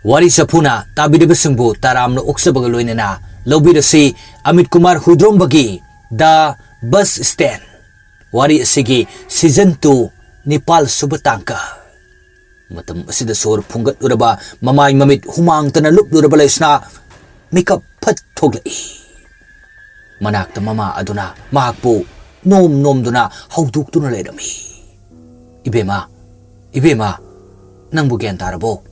Wari sapuna tabinabagidmk taramna ookchabaga loinana lobirasi Amit Kumar Hudrombagi the bus stand. Wari asigi season 2 Nepal subatangka. Matam asida sor phungat uraba mamay mamit humang tana lup uraba laisna makeup phat thoglai. Manakta mama aduna mahakpo nom duna hauduk tuna lairami. Ibema nangbu gyan tarabo.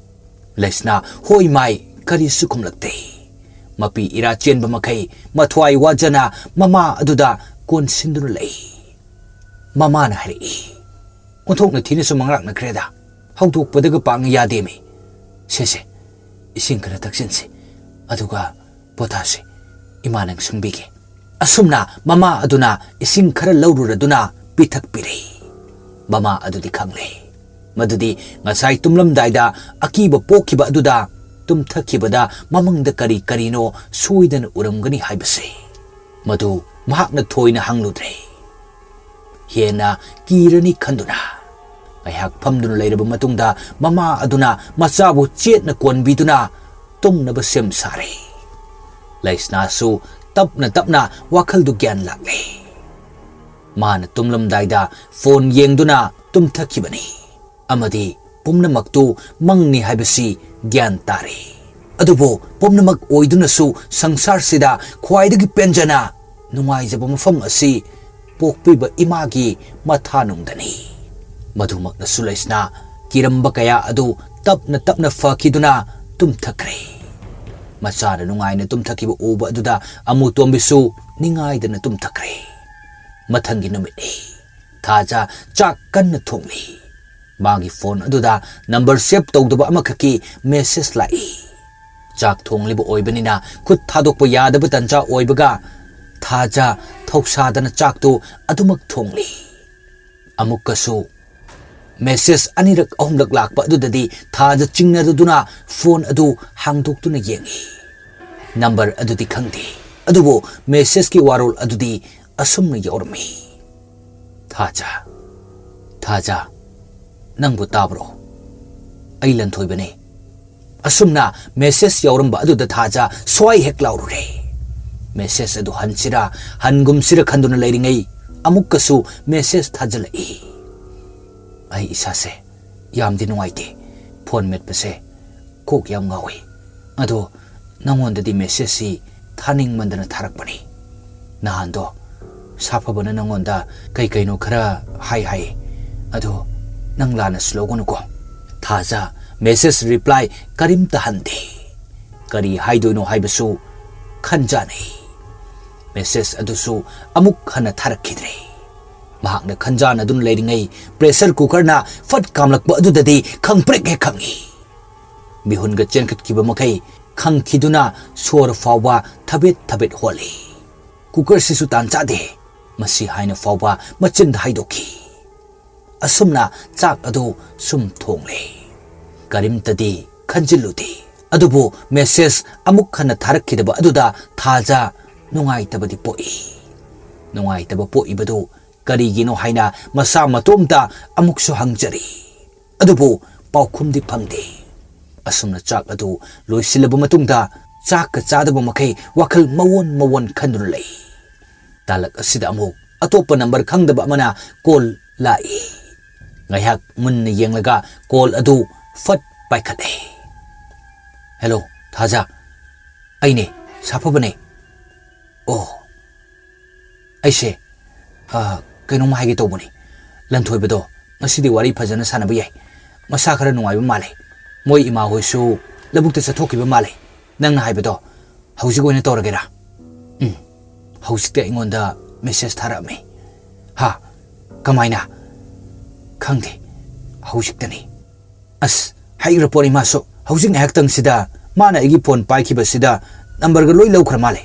Laisna hoy mai kari sukum lagte. Mapi ira chenba makai matwai wajana mama aduda kon sinduna lay. Mama na hari. Untok na tini sumangrak na kreda. Hauduk padaga pang yademi. Sese, ising ka na taksinsi. Aduga potasi, imanang sungbigi. Asumna mama aduna ising kara laurura duna pitak piri. Mama adudi kangle. Madudi ngasay tumlamdayda akiba pokiba aduda tumthakibada mamangda kari no suidan uramgani haibase. Madu mahakna thoina hangludre. Hiena kirani khanduna. Ayhak phamduna lairaba matungda mama aduna machabu chetna konbiduna tumnaba sem sare. Laisna su tapna wakhal du gyan lagle. Mana tumlamdayda phone yengduna tumthakibani. Amadi pumnamaktu mangni haibasi gyan tare. Adubo pumnamak oiduna sangsar sida khwaidagi penjana nungaijaba mafam asi pokpiba imagi mathanungdani. Madumak na sulaisna kiramba kaya adu tapna fakiduna tumthakre. Machana nungay na tumthakiba uba aduda amutombisu ningayda na tumthakre. Mathangi numit thaja chakkan na thongli. Magi phone aduda number save tawdaba amakaki message lai. Chak thongliba oibanina khut thadokpa yadaba tancha oibaga thaja thoksadana chaktu adumak thongli. Amukkasu message anirak ahumlak lakpa adudadi thaja chingnaduduna phone adu hangdoktuna yengi. Number adudi khangdi. Adubo message ki warol adudi asumna yaurami. Thaja nangbu tabro. Ailan thoibane. Asumna message yauramba aduda thaja swai hek laurure. Message adu hansira hangumsira khanduna lairingai amukkasu message thajalai. Ay isase yamdi nungaiti phone met pase kok yam ngawi. Ado nangondadi message si thaning mandana tharakpani. Nahando sapabana nangonda kaino khara hai. Ado nang lana slogan ko. Thaja message reply karim tahandi. Kari haidoino haibasu khanjani. Message adusu amuk hana tharakidre. Mahakna khanjana dun leiringai pressure cooker na fat kamlakba adudadi khangprek he khangi. Mihunga chenkhat kiba makai khangkhiduna sor fawba thabet holi. Cooker sisu tanchade masi haina fawba machinda haidoki. Asumna chak adu sum thongle. Karimtadi khanjiludi. Adubu message amuk khana tharakidaba aduda thaja nungaitabadi poi. Nungaitaba poibadu karigino haina masa matomta amuksu hangjari. Adubu paukhumdi phangde. Asumna chak adu loisilaba matungda chak ka chadaba makai wakhal mawon khandun lay. Talak asida amuk atopa number khangdaba amana call lai. Ngayak mun yenglaga call adu fat paikhate. Hello thaja aine sapabane. Oh aise kaino mahagi tobani lanthoibado masidi wari phajana sanaba yai masa khara nungaiba male moi ima hoisu labukta chathokiba male nangna haibado hausi goina toragera hausikta ingonda message tharame ha kamaina khangde hausiktani as hai report imaso hausing haktang sida mana igi phone paikiba sida number ga loi laukhra male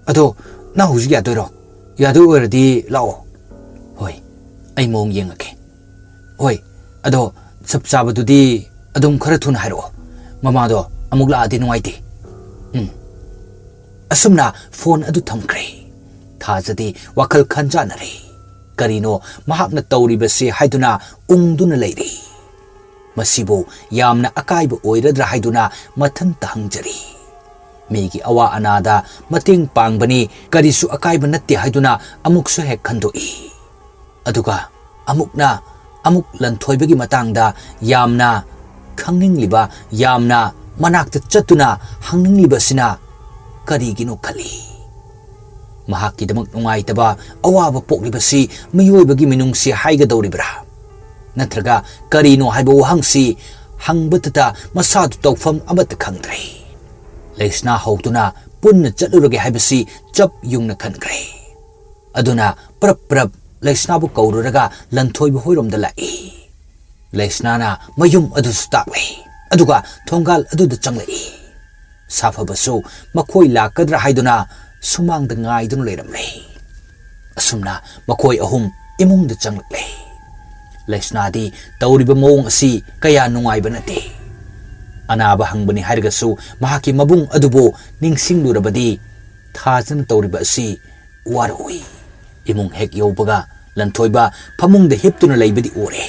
ado na hausi ya doiro yadu ordi lao hoi ai mong yengake hoi ado sapchabadudi adum khara thun hairo mama do amugla adi nuaiti asumna phone adu thamkre thajadi wakhal khanjanare karino mahakna tawri base haiduna ungduna leiri masibo yamna akaiba oiradra haiduna mathanta hangjari megi awa anada mating pangbani karisu akaiba natte haiduna amuksu hek khandoi aduga amuk lanthoibagi matangda yamna khangningliba yamna manakta chatuna hangngingliba sina karigino khali mahaki damak nungaitaba awaba poklibasi mayoibagi minungsi haigadoribra natraga karino haiba wahangsi hangbata masadu tawfam amata khangdre leisna hawtuna punna chatlurage haibasi chap yungna khankre aduna prap leisna bu kaururaga lanthoiba hoiromda lai leisna na mayum adu stakle aduga thongal aduda changlai safabasu makhoi lakadra haiduna sumang da ngai dun leiramle asumna makhoi ahum imung da changlai leisna di tawriba mong asi kaya nungai banate anaba hangbani hargasu mahaki mabung adubo ningsinglurabadi thajana tawriba asi waroi imung hek yobaga lanthoiba phamung da hiptuna leibadi ore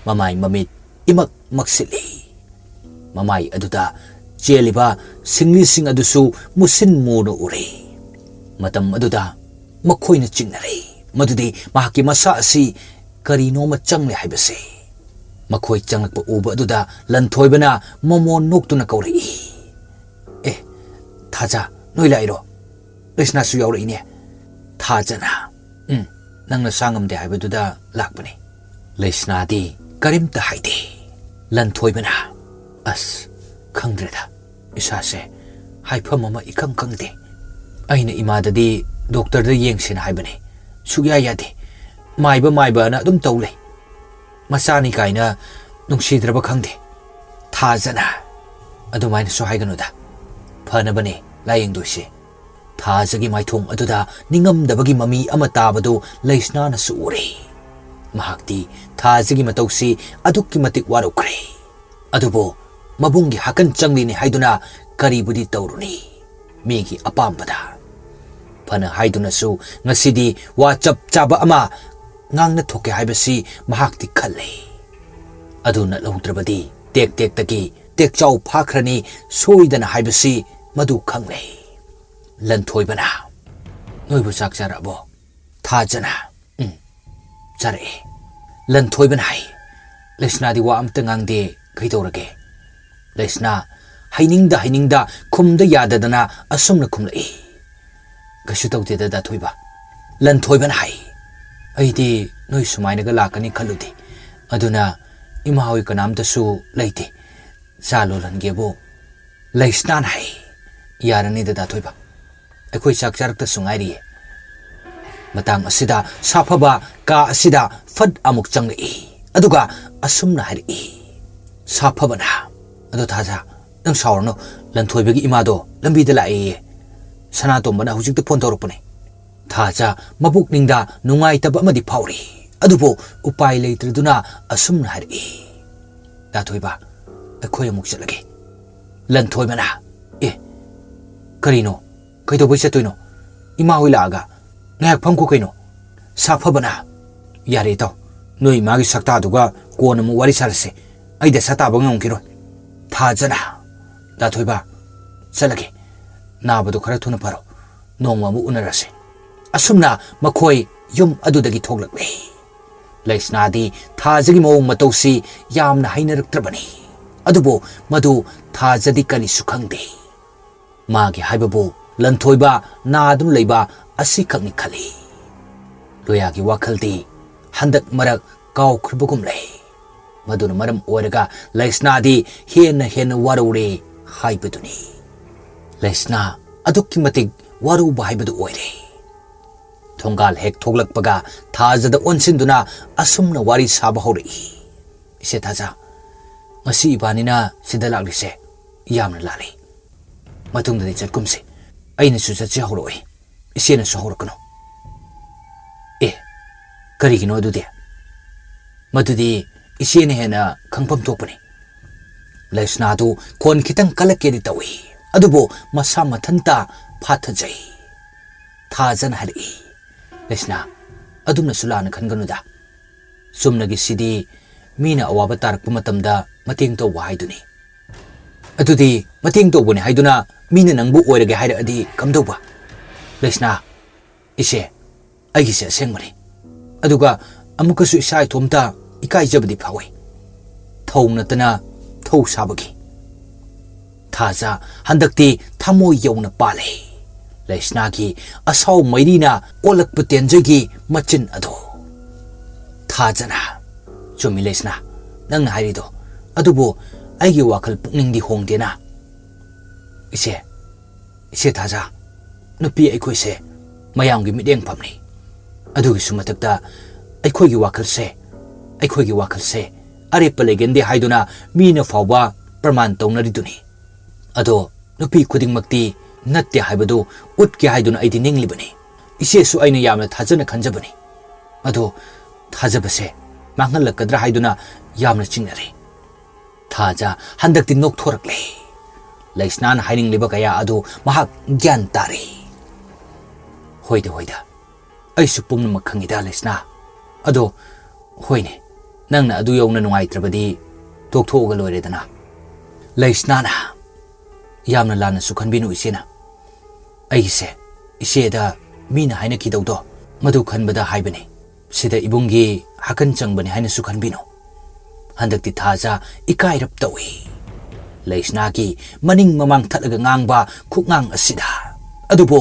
mamai mamit imak maksili mamai aduda cheliba singli sing adusu musin mono ure matam aduda makhoina chingnare madudi mahaki masa asi karino ma changle haibase makhoi changlakpa uba aduda lanthoibana momo noktuna kauri thaja noi lairo lesna su yauri ne thajana nangna sangam de haibaduda lakpani lesna di karimta haide lanthoibana as khangdreda isase haifam ama ikang kangde aina imadadi doctor da yengsina haibani sugya yade maiba na dum tawle masani kaina nungsidraba khangde thajana adumaina so haiganoda phanabane layeng doise thajagi maithong aduda ningamdabagi mami ama tabadu leisna na su ure mahakti thajagi matausi adukki matik warukre adubo mabungi hakan changlini haiduna karibudi tawruni migi apambada phana haiduna su ngasidi wa chap chaba ama ngangna thoke haibasi mahakti khalle aduna lautrabadi tek taki tek chau phakhrani soidana haibasi madu khangle lanthoibana noibu sakcharabo thajana chare lanthoibana hai lesna di wa amta ngangde kaidorage lesna hainingda khumda yadadana asumna khumlai kashu tawte da thoiba lanthoibana hai aidi noi sumainaga lakani khaludi aduna imahawi kanamta su leite chalo langebo leisnan hai yarani da thoiba akhoi sakcharakta sungairi matang asida safaba ka asida fad amuk changlai aduga asumna hari safabana adu thaja nang saurno lanthoibagi imado lambi da lai sana tombana hujik phone torupane thaja mabuk ningda nungai taba amadi phauri adubo upai leitraduna asumna hari da thoiba akhoi amuk chalage lanthoibana karino kaido boisa toino ima hoilaga ngayak phangko kaino safabana yare to noi magi sakta duga kona mu wari sarse aida sata bangong kiro thajana da thoiba chalage nabadu khara thuna paro nongma mu unarase asumna makhoi yum adudagi thoglakle leisna di thajagi mawong matausi yamna hainaraktrabani adubo madu thajadi kali sukhangde magi haibabu lanthoiba nadun leiba asi khakni khali loyagi wakhaldi handak marak kaw khrbugum lei maduna maram oraga leisna di hen warure haibaduni leisna adukki matik waru baibadu oire thongal hek thoglakpaga thajada onsinduna asumna wari saba hori ise thaja masi ibanina sidalaglise yamna lali matungdani chatkumse aina su chatse horoi isena su horakano karigino adude madudi isena hena khangpam topani leisna du kon kitang kalakedi tawi adubo masa mathanta phathajai thajan hari leisna adumna sulana khanganuda sumnagi sidi Meena अवाब Tarak मतमदा मतेंग तौबा हाइदुनी अदुदी मतेंग तौबने हाइदुना मीना नंगबु ओइरगे हाइरअदि कमदौबा लेसना इसे अगिसे असेंबने अदुगा अमुकसु इसा इथोमता इकाइजबदि फावे थौ नतना थौ साबगी थाजा हंदक्ति थमो यौना पाले लेसना की असाउ मैरीना ओलक तेंजगी मचिन अदो थाजना चुमी लेसना नंग हाइरिदो अदुबो आइगे वाखल पुकनिंगदी होंगदेना इसे थाजा नुपी अखोइसे मयामगी मिदेंग फमनी अदुगी सुमतकता अखोइगी वाखलसे अरेप लेगेंदे हाइदुना मीना फावबा प्रमाण तौनरिदुनी अदो नुपी खुदिंगमक्ति नत्ते हाइबदो उटके हाइदुना आइदि निंगलिबनी इसेसु आइना यामना थाजना खंजबनी अदो थाजबसे मांगलकद्रा हाइदुना यामना चिंगनरे थाजा हंदक्ति नोकथोरकले लेसनान हाइनिंगलिबा कया अदो महाक ज्ञान तारे होइदा अइसु पुमनमक खंगिदा लेसना अदो होइने नंगना अदु यौना नुंगाइत्रबदि तोकथोगा लोइरेदना लेसनाना यामना लाना सुखनबिनु इसेना अइसे इसेदा मीना हाइना किदौदो मदु खनबदा हाइबने सिदा इबुंगी हाकन चंगबने हाइना सुखनबिनु हंदक्ति थाजा इकाइरप तौई लेसना की मनिंग ममांग थलगा ngang खुंगांग असिदा अदुबो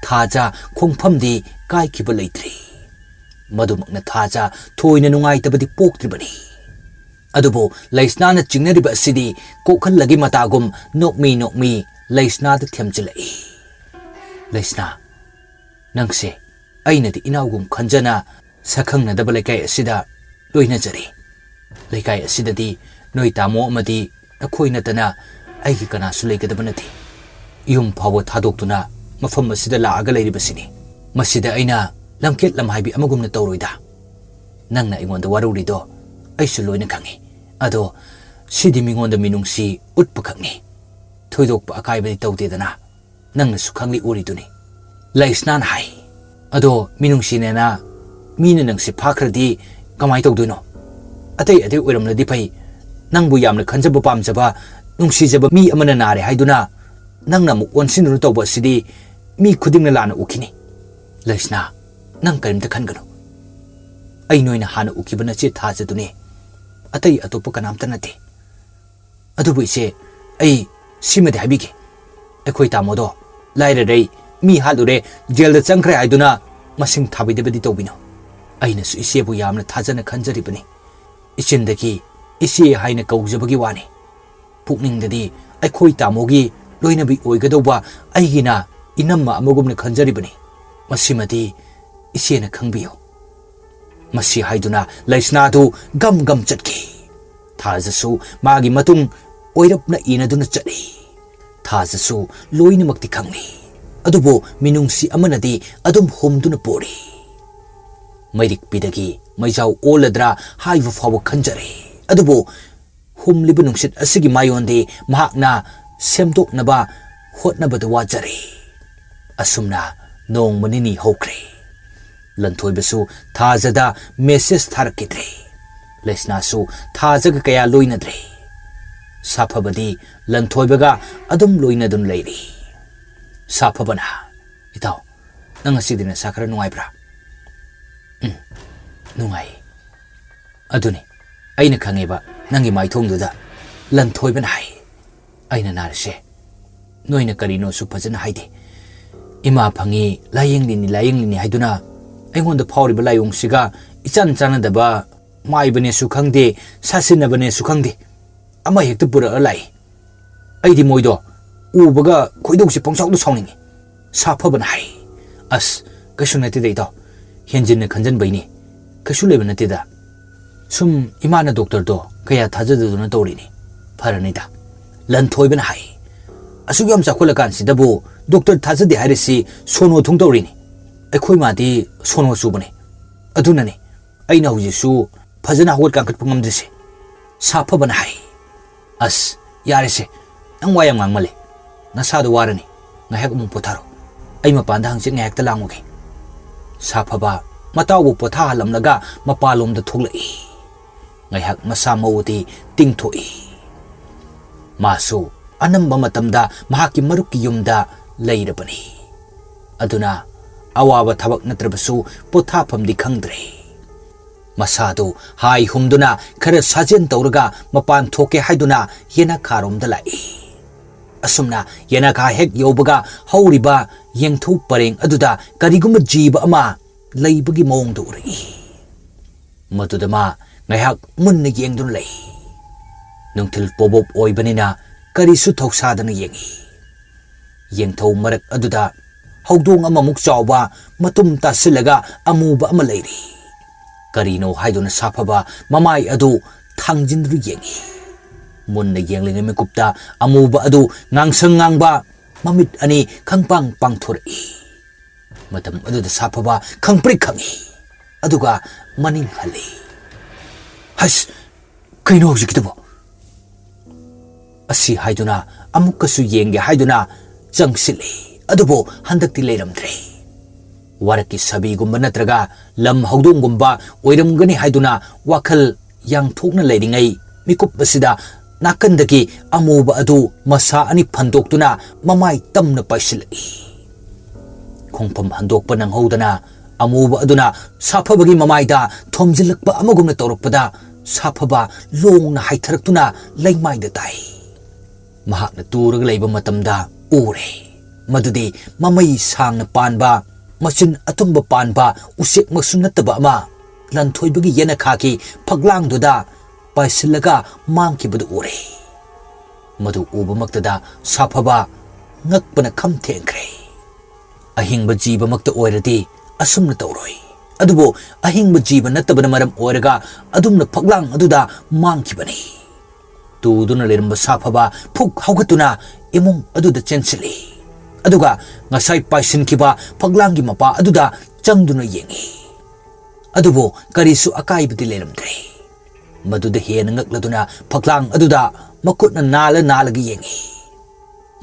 थाजा खोंगफमदी काइकिबा लेत्रि मदुमकना थाजा थोइना नुंगाइतबदि पोक्त्रिबनी अदुबो लेसनाना चिंगनरिबा असिदि कोखलगी मतागुम नोकमी लेसनादा थेमचिलई लेसना नंगसे अइनदि इनाउगुम खंजना सखंगनदबा लेकाय असिदा लोइनजरी लेकाय असिददि नोइ तामो अमदि अखोइ नतना आइगी कनासु लेगदबा नथि युम फावो थादोक्तुना मफम असिदा लाअगा लेरिबसिनी मसिदा अइना लमकेट लमहाइबि अमगुमना तौरोइदा नंगना इगोंदा वारुरिदो अइसु लोइना खंगी अदो सिदि मिगोंदा मिनुंगसी उटपा खंगी थोइदोकपा अकाइबदि तौदेदना नंगना सुखंगली उरिदुनी लेसनान हाइ अदो मिनुंगसीनेना मीना नंगसी फाखरदि कमाइ तौदुनो अतै ओइरमनदि फै नंगबु यामना खंजबा पामजबा नुंगसीजबा मी अमना नारे हाइदुना नंगना मु ओनसिनुरु तौबा सिदि मी खुदिंगना लाना उखिनी लेसना नंग करिमता खनगनु अइ नोइना हाना उखिबना चे थाजदुने अतै अतोप कनामता नते अदुबु इसे अइ सिमदि हाबिगे अखोइ तामोदो लाइरा रै मी हालुरे जेलदा चंखरे हाइदुना मसिंग थाबिदबदि तौबिनो अइनसु इसेबु यामना थाजना खंजरिबनी इचिंदगी इसे हाइना कौजबगी वानी पुकनिंगददी अखोइ तामोगी लोइनबि ओइगदौबा अइगिना इनम्मा अमगुमना खंजरिबनी मसिमदि इसेना खंबियो मसी हाइदुना लेसनादु गम चटकी थाजसु मागी मतुंग ओइरपना इनदुना चटली थाजसु लोइनमक्ति खंगनी अदुबो मिनुंगसी अमनदि अदुम होमदुना पोरी मैरिक पिदगी मैजाउ ओलद्रा हाइव फाव खंजरे अदुबो हुमलिबु नुंगसित असिगी मायोंदे महाकना सेमदोकनबा होटनबद वाजरे असुमना नोंगमनिनी होख्रे लंथोइबसु थाजदा मेसेज थारकिद्रे लेसनासु थाजग कया लोइनद्रे साफबदी लंथोइबगा अदुम लोइनदुन लेरी साफबना इताउ नंग सिदिना साखरा नुंगाइब्रा नुंगाइ अदुनी अइना खंगेबा नंगी माइथोंदुदा लंथोइबना हाइ अइना नारसे नोइना करिनो सु फजना हाइदे इमा फंगी लायेंलिनी हाइदुना अइगोंदा फाउरिबा लायोंसिगा इचान चानदबा माइबने सु खंगदे सासिनबने सु खंगदे अमा हेक्ता पुरा लाई अइदि मोइदो उबगा खोइदोंसि पंगसाउदो साउनिंगी साफबना हाइ अस कशु नति दैदो हेंजिन खंजन बैनी कशु लेब नतिदा सुम इमाना डॉक्टर दो कया थाजदुना तौरिनी फरनिदा लंथोइबना हाइ असुगम चाखोला कानसिदबो डॉक्टर थाजदे हाइरसी सोनो थुंग तौरिनी अखोइ मादी सोनो सुबने अदुनने अइना हुजिसु फजना होट कांकट पंगमदसे साफबना हाइ अस यारेसे नंग वायम nganगमले नसादो वारनी ngahek mung potharo ai mapanda hangchik ngahek ta languge saphaba matawu potha halamlaga mapalom da thoklai ngayhak masa mauti tingthoi masu anamba matamda mahaki marukki yumda leirabani aduna awaba thabak natrabasu pothapamdi khangdre masadu hai humduna khara sajen tawraga mapan thoke haiduna yena kharomda lai asumna yena kha hek yobaga hauriba yengthu pareng aduda karigum jiba ama leibagi mong du ri madudama ngayhak munna yengdun lei nungthil pobop oibanina karisu thausadana yengi yengthau marak aduda hawdong amamuk chawba matum tasilaga amuba ama leiri karino haiduna safaba mamai adu thangjindru yengi munna yenglinga mikupta amuba adu ngangsang ngangba mamit ani khangpang pangthori matam aduda safaba khangpri khangi aduga maning hali has kaino hojikitabo asi haiduna amukasu yenge haiduna changsili adubo handakti leiramdre waraki sabi gumba natraga lam hawdong gumba oiramgani haiduna wakhal yang thokna leiringai mikup asida nakandaki amuba adu masa ani phandoktuna mamai tamna paisilai khongpham handokpa nanghodana amuba aduna safabagi mamaida thomjilakpa amagumna tawrakpada safaba longna haitharaktuna leimaida tai mahakna turaga leiba matamda ure madudi mamai sangna panba machin atumba panba usek masunataba ama lanthoibagi yena khaki phaglangduda paisilaga mangkibadu ure madu uba maktada safaba ngakpana khamthengkre ahingba jiba makta oiradi asumna tawroi adubo ahingba jiba natabana maram oiraga adumna phaglang aduda mangkibani tuduna leramba safaba phuk haugatuna imung aduda chensili aduga ngasai paisin kiba phaglangi mapa aduda changduna yengi adubo karisu akaibati leramdre maduda hena ngakladuna phaglang aduda makutna nala nalagi yengi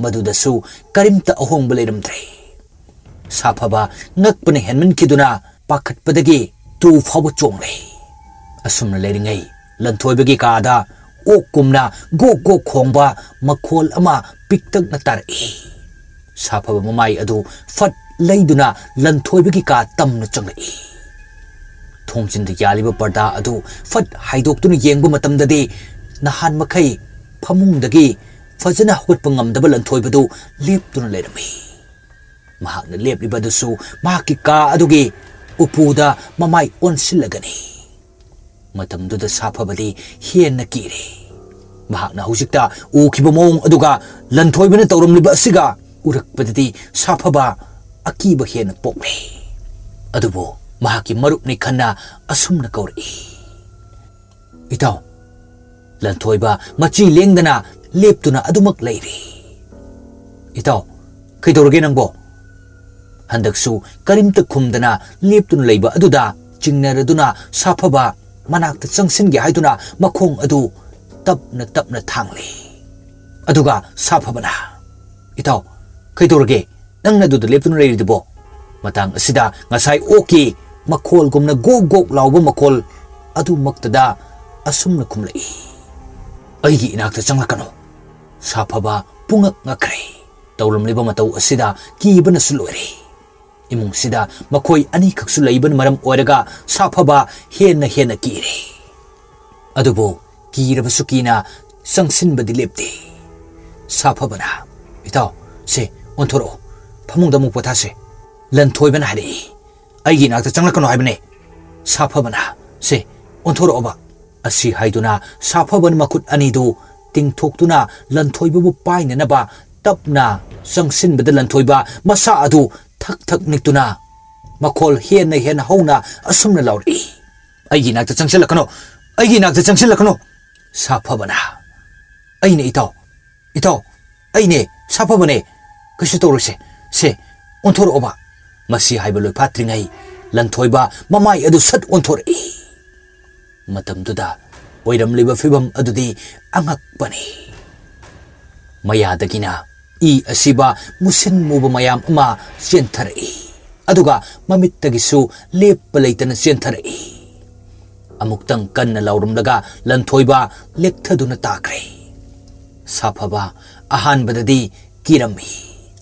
maduda su karimta ahongba leramdre safaba ngakpana henman kiduna pakhatpadagi tu fawa chongle asumna leringai lanthoibagi kada okumna go go khongba makhol ama piktak na tarai safaba mamai adu fat leiduna lanthoibagi ka tamna changai thongjinda yaliba parda adu fat haidoktuna yengba matamdadi nahan makhai phamungdagi fajana hotpa ngamdaba lanthoibadu leptuna lerami mahakna leplibadasu mahaki ka adugi upuda mamai onsilagani matamduda safabadi hienna kire mahakna hujikta ukiba mong aduga lanthoibana tawramliba asiga urakpadadi safaba akiba hienna pokle adubo mahaki marupni khanna asumna kauri itaw lanthoiba machi lengdana leptuna adumak leiri itaw kaidorage nangbo handaksu karimta khumdana leptuna leiba aduda chingnaraduna safaba manakta changsinge haiduna makhong adu tapna thangli aduga safabana itaw kaidorage nangna aduda leptuna leiridibo matang asida ngasai oki makhol gumna gog lawba makhol adu maktada asumna khumlai aigi inakta changlakano safaba pungak ngakre tawramliba matau asida kibana sulori imung sida makhoi ani khaksu leiban maram oiraga safaba henna kire adubo kirabasu kina sangsinbadi lepte safabana itaw se onthoro phamungda mu pothase lanthoibana hari aigi nakta changlakano haibane safabana se onthoro oba asi haiduna safaban makut anidu tingthoktuna lanthoibabu painanaba tapna sangsinbada lanthoiba masa adu thak niktuna makhol henna hauna asumna lauri aigi nakta changsilakano safabana aine itaw aine safabane kasu toruse se onthor oba masi haiba loi phatringai lanthoiba mamai adu sat onthori matamduda oiramliba fibam adudi angakpani mayadagina I asiba musin muba mayam ama sientharai aduga mamittagisu leppalaitana sientharai Amuktang kan na laurumdaga lantoiba lekthaduna takre. Saphaba ahan badadi kirami.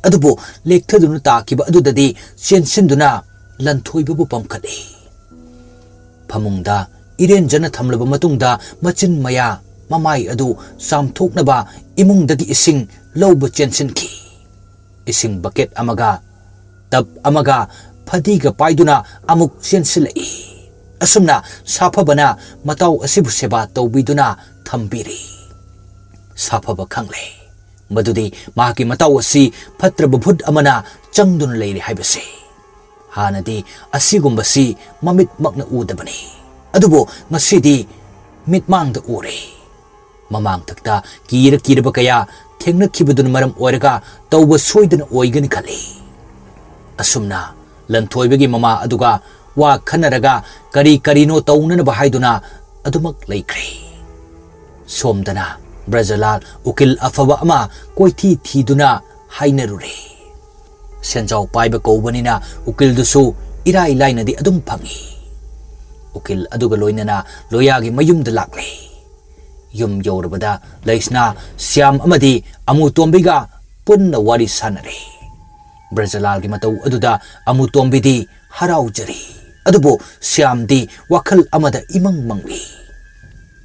Adubo lekthaduna takiba adudadi sensinduna lantoiba bu pamkali. Pamungda irenjana thamlaba matungda machin maya mamai adu samthoknaba imungdagi ising lawba chensinki. Ising bucket amaga tab amaga phadiga paiduna amuk sensilai. Asumna saphaba matau asibu seba tawbiduna thambiri. Saphaba khangle madudi mahaki matau asi phatraba bhut amana changdun leiri haibase. Hanadi asigumbasi mamit makna udabani. Adubo ngasidi mitmangda ure. Mamang takta kira kaya thengna khibudun maram oiraga tawba soidana oigani khali. Asumna lanthoibagi mama aduga wa khanaraga kari no taunana bahaiduna adumak laikre. Somdana Brajalal ukil afaba ama koithi thiduna hainarure. Senjau paiba koubanina ukil dusu irai lainadi adum phangi. Ukil aduga loinana loyagi mayumda lakle. Yum yorabada laisna siam amadi amu tombiga punna wari sanare. Brajalal gi matau aduda amu tombidi haraujari. Adubo siam di wakal amada imang mangwi.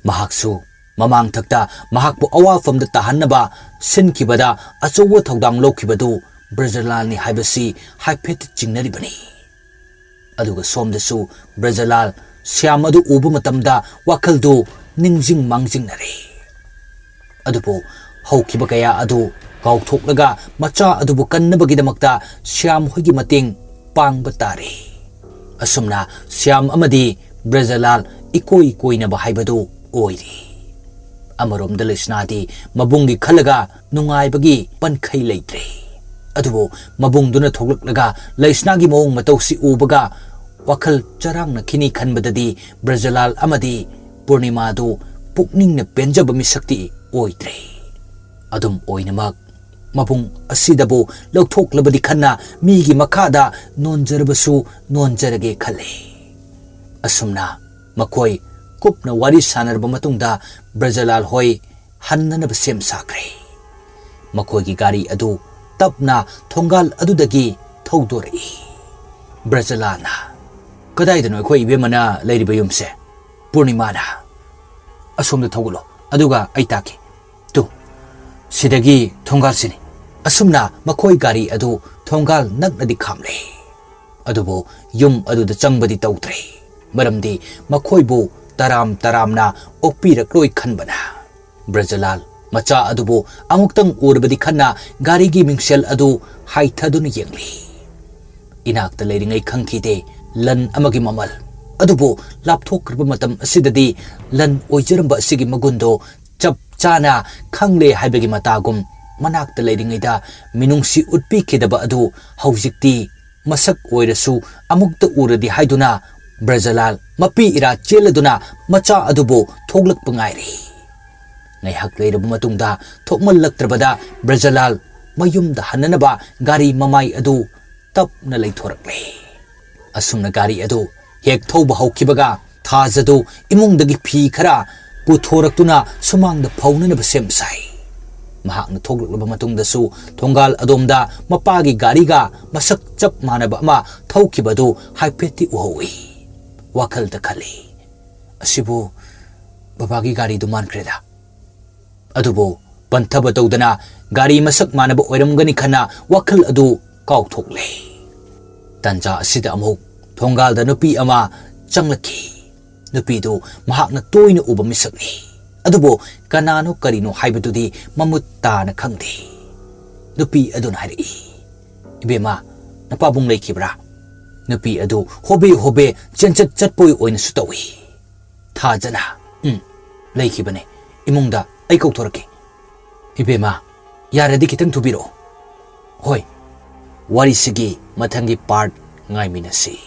Mahaksu mamang takta mahakpu awafamda tahannaba sinkibada achowa thaudang lokibadu Brajalal ni haibasi haipet chingnaribani. Aduga somdasu Brajalal siam adu ubu matamda wakaldu ningjing mangjingnare. Adubo haukiba kaya adu kauthoklaga macha adubu kannabagidamakta siam hoigi mating pangba tare. Asumna siam amadi Brajalal ikoi koinaba haibadu oiri. Amarom dalisnadi mabungi khalaga nungaibagi pankhai leitre. Adubo mabungduna thoklaklaga laisnagi mong matausi ubaga wakal charangna khini khanbadadi Brajalal amadi Purnima du pukningna penjaba misakti oitre. Adum oinamak mabung asidabu lauthoklabadi khanna migi makada nonjarabasu nonjarage khale. Asumna makoi kupna wari sanarba matungda Brajalal hoi hannanaba sem sakre. Makoi gi gari adu tapna thongal adudagi thaudori. Brajalana kadaidano khoi ibemana leiriba yumse Purnima na asomda thaugulo aduga aitaki tu sidagi thongal sini. Asumna makoi gari adu thongal naknadi khamle. Adubo yum aduda changbadi tautre. Maramdi makhoibu taramna okpirakloi khanbana. Brajalal macha adubu amuktang urbadi khanna gari gi mingsel adu haithaduna yengli. Inakta leiringai khangkhite lan amagi mamal. Adubu lapthokrba matam asidadi lan oijaramba asigi magundo chap chana khangle haibagi matagum manakta leiringaida minungsi utpi khedaba adu haujikti masak oirasu amukta uradi haiduna Brajalal mapi ira cheladuna macha adubu thoglak pangairi. Ngai hak leiraba matungda thokmallaktrabada Brajalal mayumda hananaba gari mamai adu tapna leithorakle. Asumna gari adu hek thauba haukibaga thajadu imungdagi phi khara puthoraktuna sumangda phaunanaba semsai. Mahakna thoklaklaba matungdasu thongal adomda mapagi gariga masak chap manaba ama thaukibadu haipeti uhawi. Wakalda khali asibu babagi gari du mankreda. Adubo panthaba tawdana gari masak manaba oiramgani khana wakal adu kauthokle. Tanja asida amuk thongalda nupi ama changlaki. Nupi du mahakna toina uba misakni. Adubo kanano karino haibadudi mamutta na khangdi. Nupi adun hairi. Ibema napabung leikibra. Nupi adu hobe chenchat chatpoi oina sutawi. Thajana leikibane imungda ai kauthoraki. Ibema yaradi kitang thubiro. Hoi wari sigi mathangi part ngai minasi.